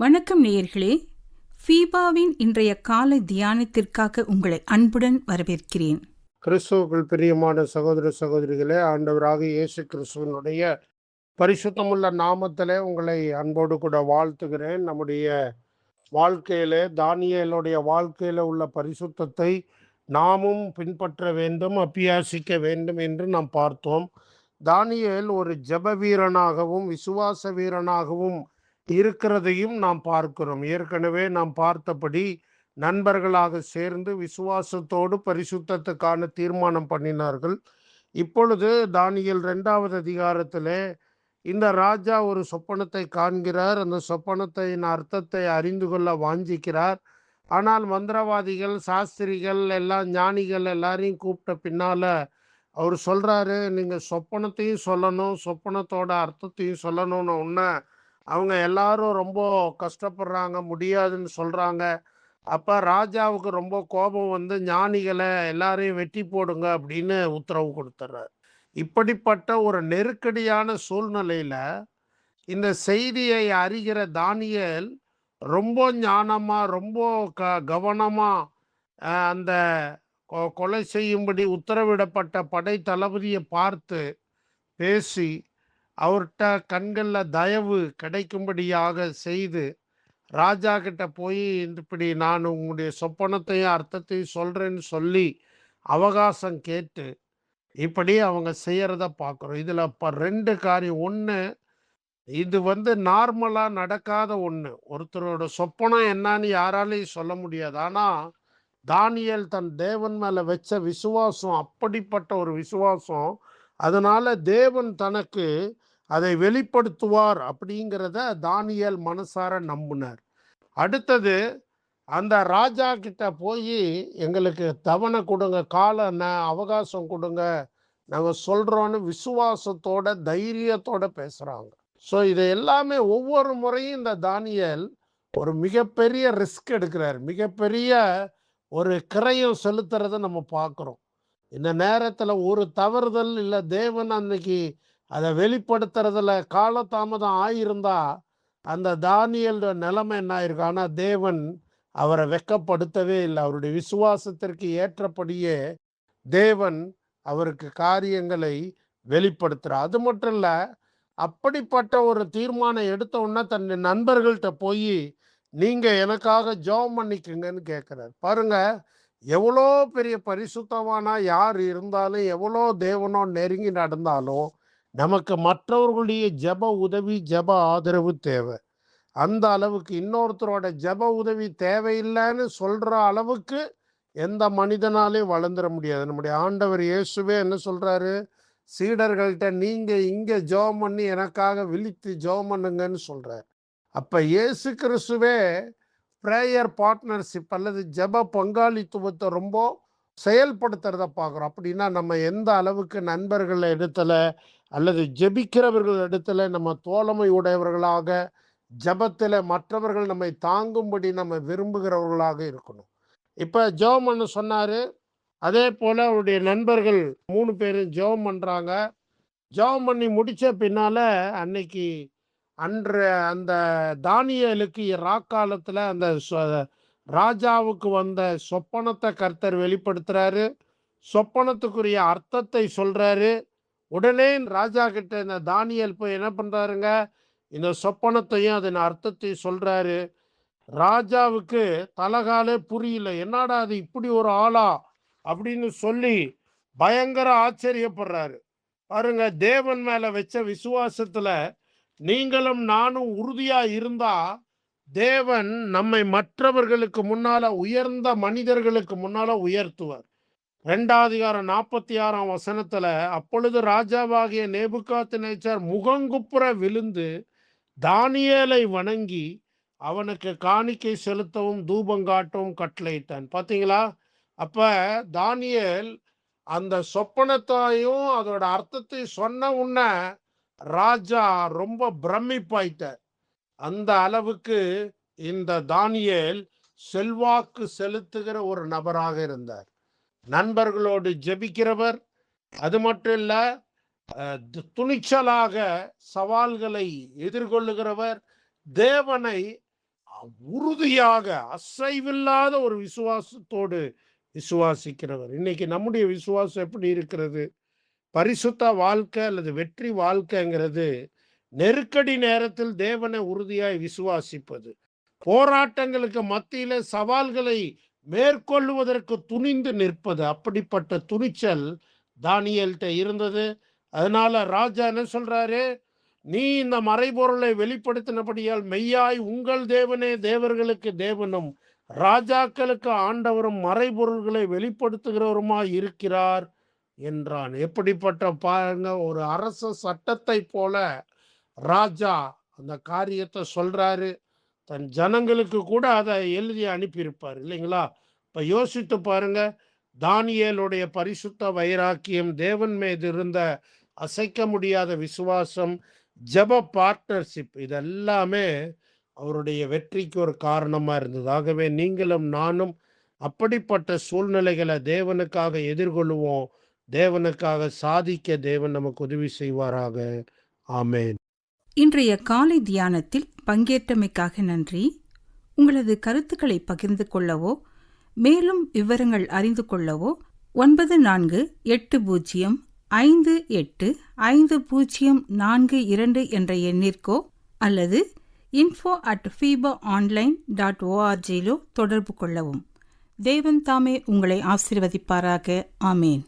வணக்கம் நேயர்களே, ஃபீபாவின் இன்றைய காலை தியானத்திற்காக உங்களை அன்புடன் வரவேற்கிறேன். கிறிஸ்துவுக்குள் பிரியமான சகோதர சகோதரிகளே, ஆண்டவராக இயேசு கிறிஸ்துவனுடைய பரிசுத்தமுள்ள நாமத்திலே உங்களை அன்போடு கூட வாழ்த்துகிறேன். நம்முடைய வாழ்க்கையிலே, தானியேலுடைய வாழ்க்கையில உள்ள பரிசுத்தத்தை நாமும் பின்பற்ற வேண்டும், அபியாசிக்க வேண்டும் என்று நாம் பார்த்தோம். தானியேல் ஒரு ஜெப வீரனாகவும் விசுவாச வீரனாகவும் இருக்கிறதையும் நாம் பார்க்கிறோம். ஏற்கனவே நாம் பார்த்தபடி நண்பர்களாக சேர்ந்து விசுவாசத்தோடு பரிசுத்தத்துக்கான தீர்மானம் பண்ணினார்கள். இப்பொழுது தானியேல் 2வது அதிகாரத்திலே இந்த ராஜா ஒரு சொப்பனத்தை காண்கிறார். அந்த சொப்பனத்தின் அர்த்தத்தை அறிந்து கொள்ள வாஞ்சிக்கிறார். ஆனால் மந்திரவாதிகள், சாஸ்திரிகள், எல்லாம் ஞானிகள் எல்லாரையும் கூப்பிட்ட பின்னால அவர் சொல்றாரு, நீங்க சொப்பனத்தையும் சொல்லணும், சொப்பனத்தோட அர்த்தத்தையும் சொல்லணும்னு ஒன்று அவங்க எல்லாரும் ரொம்ப கஷ்டப்படுறாங்க, முடியாதுன்னு சொல்றாங்க. அப்ப ராஜாவுக்கு ரொம்ப கோபம் வந்து ஞானிகளை எல்லாரையும் வெட்டி போடுங்க அப்படின்னு உத்தரவு கொடுத்துறாரு. இப்படிப்பட்ட ஒரு நெருக்கடியான சூழ்நிலையில இந்த செய்தியை அறிகிற தானியேல் ரொம்ப ஞானமா, ரொம்ப கவனமா அந்த கொலை செய்யும்படி உத்தரவிடப்பட்ட படை தளபதியை பார்த்து பேசி அவர்கிட்ட கண்களில் தயவு கிடைக்கும்படியாக செய்து ராஜா கிட்ட போய் இப்படி நான் உங்களுடைய சொப்பனத்தையும் அர்த்தத்தையும் சொல்கிறேன்னு சொல்லி அவகாசம் கேட்டு இப்படி அவங்க செய்கிறத பார்க்குறோம். இதில் இப்போ 2 காரியம். ஒன்று, இது வந்து நார்மலாக நடக்காத ஒன்று. ஒருத்தரோட சொப்பனம் என்னன்னு யாராலையும் சொல்ல முடியாது. ஆனால் தானியேல் தன் தேவன் மேலே வச்ச விசுவாசம் அப்படிப்பட்ட ஒரு விசுவாசம். அதனால தேவன் தனக்கு அதை வெளிப்படுத்துவார் அப்படிங்கிறத தானியேல் மனசார நம்பினார். அடுத்தது, அந்த ராஜா கிட்ட போய் எங்களுக்கு தவணை கொடுங்க, கால அவகாசம் கொடுங்க, நாங்கள் சொல்கிறோன்னு விசுவாசத்தோட தைரியத்தோட பேசுகிறாங்க. ஸோ இதை எல்லாமே ஒவ்வொரு முறையும் இந்த தானியேல் ஒரு மிகப்பெரிய ரிஸ்க் எடுக்கிறார். மிகப்பெரிய ஒரு கிரயம் செலுத்துறதை நம்ம பார்க்குறோம். இந்த நேரத்தில் ஒரு தவறுதல் இல்லை, தேவன் அன்னைக்கு அதை வெளிப்படுத்துறதுல காலதாமதம் ஆயிருந்தா அந்த தானியேலோட நிலைமை என்ன ஆயிருக்கு. ஆனால் தேவன் அவரை வெட்கப்படுத்தவே இல்லை. அவருடைய விசுவாசத்திற்கு ஏற்றபடியே தேவன் அவருக்கு காரியங்களை வெளிப்படுத்துகிறார். அது மட்டும் இல்லை, அப்படிப்பட்ட ஒரு தீர்மானம் எடுத்த உடனே தன் நண்பர்கள்ட்ட போய் நீங்கள் எனக்காக ஜெபம் பண்ணிக்குங்கன்னு கேட்குறாரு. பாருங்க, எவ்வளோ பெரிய பரிசுத்தமானா யார் இருந்தாலும், எவ்வளோ தேவனோ நெருங்கி நடந்தாலும் நமக்கு மற்றவர்களுடைய ஜெப உதவி, ஜெப ஆதரவு தேவை. அந்த அளவுக்கு இன்னொருத்தரோட ஜெப உதவி தேவையில்லைன்னு சொல்ற அளவுக்கு எந்த மனிதனாலையும் வளர்ந்துட முடியாது. நம்முடைய ஆண்டவர் இயேசுவே என்ன சொல்றாரு, சீடர்கள்ட்ட நீங்க இங்க ஜெபம் பண்ணி எனக்காக விழித்து ஜெபம் பண்ணுங்கன்னு சொல்றாரு. அப்ப இயேசு கிறிஸ்துவே ப்ரேயர் பார்ட்னர்ஷிப் அல்லது ஜெப பங்காளித்துவத்தை ரொம்ப செயல்படுத்துறத பார்க்குறோம். அப்படின்னா நம்ம எந்த அளவுக்கு நண்பர்கள் இடத்துல அல்லது ஜெபிக்கிறவர்கள் இடத்துல நம்ம தோழமை உடையவர்களாக, ஜெபத்தில் மற்றவர்கள் நம்மை தாங்கும்படி நம்ம விரும்புகிறவர்களாக இருக்கணும். இப்போ ஜெபம் பண்ண சொன்னார். அதே போல் அவருடைய நண்பர்கள் 3 பேரும் ஜெபம் பண்ணுறாங்க. ஜெபம் பண்ணி முடித்த பின்னால் அன்று அந்த தானியேலுக்கு ராக்காலத்தில் அந்த ராஜாவுக்கு வந்த சொப்பனத்தை கர்த்தர் வெளிப்படுத்துறாரு. சொப்பனத்துக்குரிய அர்த்தத்தை சொல்றாரு. உடனே ராஜா கிட்ட இந்த தானியேல் போய் என்ன பண்றாருங்க, இந்த சொப்பனத்தையும் அதன் அர்த்தத்தையும் சொல்றாரு. ராஜாவுக்கு தலகாலே புரியல. என்னடா அது, இப்படி ஒரு ஆளா அப்படின்னு சொல்லி பயங்கர ஆச்சரியப்படுறாரு. பாருங்க, தேவன் மேல வச்ச விசுவாசத்துல நீங்களும் நானும் உறுதியா இருந்தா தேவன் நம்மை மற்றவர்களுக்கு முன்னால, உயர்ந்த மனிதர்களுக்கு முன்னால உயர்த்துவார். 2ஆம் அதிகாரம் 46ஆம் வசனத்துல, அப்பொழுது ராஜாவாகிய நேபுகாத்நேச்சார் முகங்குப்புற விழுந்து தானியேலை வணங்கி அவனுக்கு காணிக்கை செலுத்தவும் தூபங்காட்டவும் கட்டளையிட்டான். பார்த்தீங்களா? அப்ப தானியேல் அந்த சொப்பனத்தையும் அதோட அர்த்தத்தையும் சொன்ன உடனே ராஜா ரொம்ப பிரமிப்பாயிட்டார். அந்த அளவுக்கு இந்த தானியேல் செல்வாக்கு செலுத்துகிற ஒரு நபராக இருந்தார். நண்பர்களோடு ஜெபிக்கிறவர். அது மட்டும் இல்ல, துணிச்சலாக சவால்களை எதிர்கொள்ளுகிறவர். தேவனை உறுதியாக அசைவில்லாத ஒரு விசுவாசத்தோடு விசுவாசிக்கிறவர். இன்னைக்கு நம்முடைய விசுவாசம் எப்படி இருக்கிறது? பரிசுத்த வாழ்க்கை அல்லது வெற்றி வாழ்க்கைங்கிறது நெருக்கடி நேரத்தில் தேவனை உறுதியாய் விசுவாசிப்பது, போராட்டங்களுக்கு மத்தியில சவால்களை மேற்கொள்வதற்கு துணிந்து நிற்பது. அப்படிப்பட்ட துணிச்சல் தானியேல்ட்ட இருந்தது. அதனால ராஜா என்ன சொல்றாரு? நீ இந்த மறைபொருளை வெளிப்படுத்தினபடியால் மெய்யாய் உங்கள் தேவனே தேவர்களுக்கு தேவனும் ராஜாக்களுக்கு ஆண்டவரும் மறைபொருள்களை வெளிப்படுத்துகிறவருமாய் இருக்கிறார் என்றான். எப்படிப்பட்ட பாருங்க, ஒரு அரச சட்டத்தை போல ராஜா அந்த காரியத்தை சொல்றாரு. தன் ஜனங்களுக்கு கூட அதை எழுதி அனுப்பியிருப்பார் இல்லைங்களா? இப்ப யோசித்து பாருங்க, தானியேலுடைய பரிசுத்த வைராக்கியம், தேவன் மீது இருந்த அசைக்க முடியாத விசுவாசம், ஜெப பார்ட்னர்ஷிப், இதெல்லாமே அவருடைய வெற்றிக்கு ஒரு காரணமா இருந்தது. ஆகவே நீங்களும் நானும் அப்படிப்பட்ட சூழ்நிலைகளை தேவனுக்காக எதிர்கொள்ளுவோம். தேவனுக்காக சாதிக்க தேவன் நமக்கு உதவி செய்வாராக. ஆமென். இன்றைய காலை தியானத்தில் பங்கேற்றமைக்காக நன்றி. உங்களது கருத்துக்களை பகிர்ந்து கொள்ளவோ மேலும் விவரங்கள் அறிந்து கொள்ளவோ 9458585042 என்ற எண்ணிற்கோ அல்லது info@fibaonline.org தொடர்பு கொள்ளவும். தேவன் தாமே உங்களை ஆசீர்வதிப்பாராக. ஆமேன்.